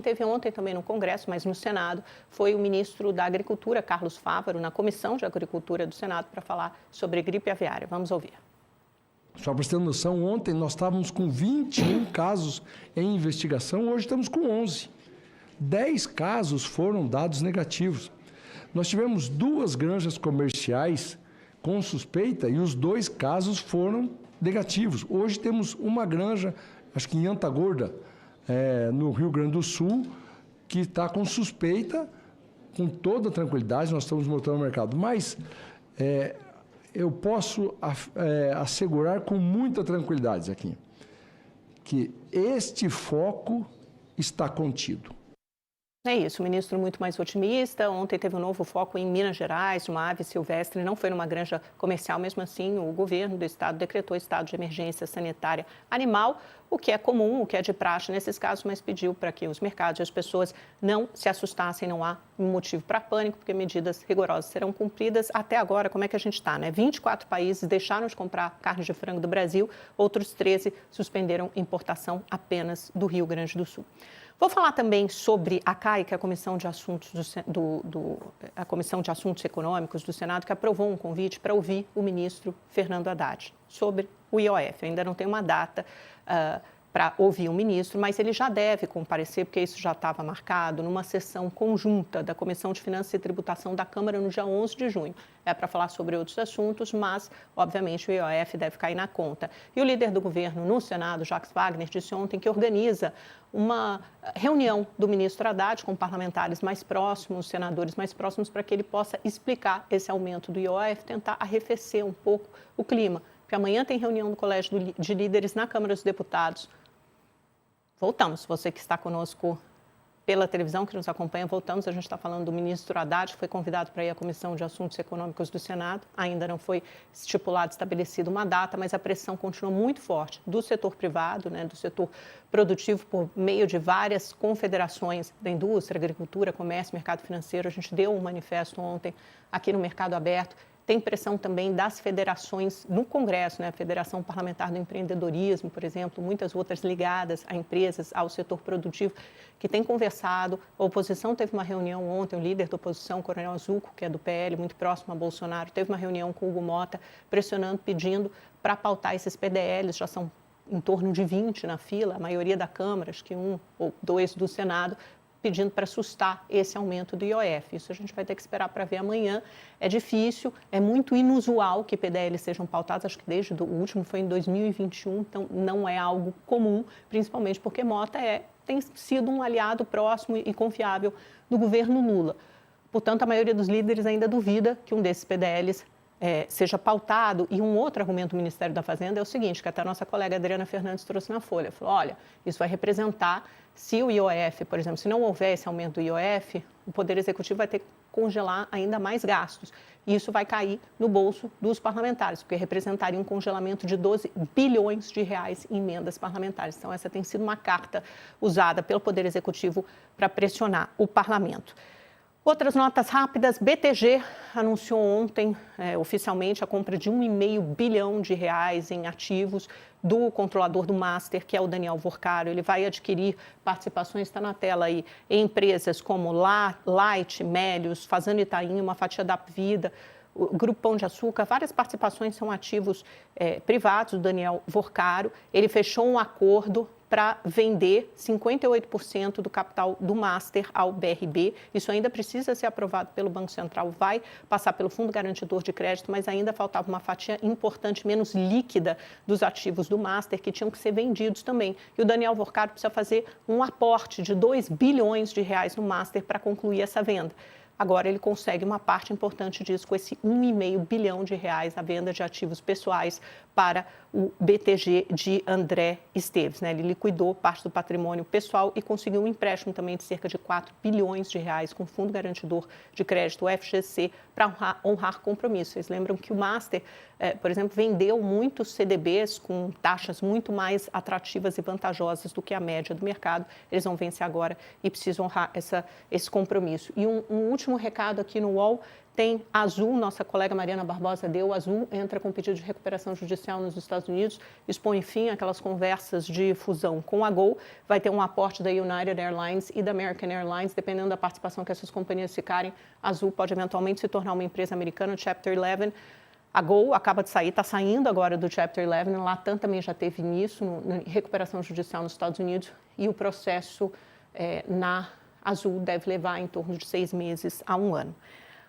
Teve ontem também no Congresso, mas no Senado, foi o ministro da Agricultura, Carlos Fávaro, na Comissão de Agricultura do Senado, para falar sobre gripe aviária. Vamos ouvir. Só para você ter noção, ontem nós estávamos com 21 casos em investigação, hoje estamos com 11. 10 casos foram dados negativos. Nós tivemos 2 granjas comerciais com suspeita e os 2 casos foram negativos. Hoje temos uma granja, acho que em Antagorda, no Rio Grande do Sul, que está com suspeita, com toda tranquilidade, nós estamos montando o mercado. Mas eu posso assegurar com muita tranquilidade aqui que este foco está contido. É isso, o ministro muito mais otimista. Ontem teve um novo foco em Minas Gerais, uma ave silvestre, não foi numa granja comercial, mesmo assim o governo do estado decretou estado de emergência sanitária animal, o que é comum, o que é de praxe nesses casos, mas pediu para que os mercados e as pessoas não se assustassem, não há motivo para pânico, porque medidas rigorosas serão cumpridas. Até agora, como é que a gente está, né? 24 países deixaram de comprar carne de frango do Brasil, outros 13 suspenderam importação apenas do Rio Grande do Sul. Vou falar também sobre a CAI, que é a Comissão de Assuntos, a Comissão de Assuntos Econômicos do Senado, que aprovou um convite para ouvir o ministro Fernando Haddad sobre o IOF. Ainda não tem uma data para ouvir o ministro, mas ele já deve comparecer, porque isso já estava marcado, numa sessão conjunta da Comissão de Finanças e Tributação da Câmara no dia 11 de junho. É para falar sobre outros assuntos, mas, obviamente, o IOF deve cair na conta. E o líder do governo no Senado, Jacques Wagner, disse ontem que organiza uma reunião do ministro Haddad com parlamentares mais próximos, senadores mais próximos, para que ele possa explicar esse aumento do IOF, tentar arrefecer um pouco o clima. Porque amanhã tem reunião do Colégio de Líderes na Câmara dos Deputados. Voltamos, você que está conosco pela televisão, que nos acompanha, voltamos. A gente está falando do ministro Haddad, que foi convidado para ir à Comissão de Assuntos Econômicos do Senado. Ainda não foi estipulado, estabelecida uma data, mas a pressão continua muito forte do setor privado, né, do setor produtivo, por meio de várias confederações da indústria, agricultura, comércio, mercado financeiro. A gente deu um manifesto ontem aqui no Mercado Aberto. Tem pressão também das federações no Congresso, né? A Federação Parlamentar do Empreendedorismo, por exemplo, muitas outras ligadas a empresas, ao setor produtivo, que têm conversado. A oposição teve uma reunião ontem, o líder da oposição, Coronel Azuco, que é do PL, muito próximo a Bolsonaro, teve uma reunião com o Hugo Mota, pressionando, pedindo para pautar esses PDLs, já são em torno de 20 na fila, a maioria da Câmara, acho que 1 ou 2 do Senado, pedindo para sustar esse aumento do IOF. Isso a gente vai ter que esperar para ver amanhã. É difícil, é muito inusual que PDLs sejam pautados, acho que desde o último foi em 2021, então não é algo comum, principalmente porque Mota tem sido um aliado próximo e confiável do governo Lula. Portanto, a maioria dos líderes ainda duvida que um desses PDLs seja pautado. E um outro argumento do Ministério da Fazenda é o seguinte, que até a nossa colega Adriana Fernandes trouxe na Folha. Falou, olha, isso vai representar, se o IOF, por exemplo, se não houver esse aumento do IOF, o Poder Executivo vai ter que congelar ainda mais gastos. E isso vai cair no bolso dos parlamentares, porque representaria um congelamento de 12 bilhões de reais em emendas parlamentares. Então, essa tem sido uma carta usada pelo Poder Executivo para pressionar o parlamento. Outras notas rápidas, BTG anunciou ontem oficialmente a compra de R$1,5 bilhão em ativos do controlador do Master, que é o Daniel Vorcaro. Ele vai adquirir participações, está na tela aí, em empresas como Light, Melius, Fazano Itaim, uma fatia da Vida, o Grupo Pão de Açúcar, várias participações são ativos privados do Daniel Vorcaro. Ele fechou um acordo para vender 58% do capital do Master ao BRB. Isso ainda precisa ser aprovado pelo Banco Central, vai passar pelo Fundo Garantidor de Crédito, mas ainda faltava uma fatia importante, menos líquida, dos ativos do Master, que tinham que ser vendidos também. E o Daniel Vorcaro precisa fazer um aporte de R$2 bilhões no Master para concluir essa venda. Agora ele consegue uma parte importante disso com esse R$1,5 bilhão na venda de ativos pessoais para o BTG de André Esteves, né? Ele liquidou parte do patrimônio pessoal e conseguiu um empréstimo também de cerca de R$4 bilhões com o Fundo Garantidor de Crédito, o FGC, para honrar compromissos. Vocês lembram que o Master, por exemplo, vendeu muitos CDBs com taxas muito mais atrativas e vantajosas do que a média do mercado. Eles vão vencer agora e precisam honrar esse compromisso. E um último último recado aqui no UOL, tem a Azul, nossa colega Mariana Barbosa deu. A Azul entra com pedido de recuperação judicial nos Estados Unidos, expõe fim àquelas conversas de fusão com a Gol. Vai ter um aporte da United Airlines e da American Airlines, dependendo da participação que essas companhias ficarem. A Azul pode eventualmente se tornar uma empresa americana, Chapter 11. A Gol acaba de sair, está saindo agora do Chapter 11. A Latam também já teve nisso, na recuperação judicial nos Estados Unidos. E o processo na Azul deve levar em torno de 6 meses a 1 ano.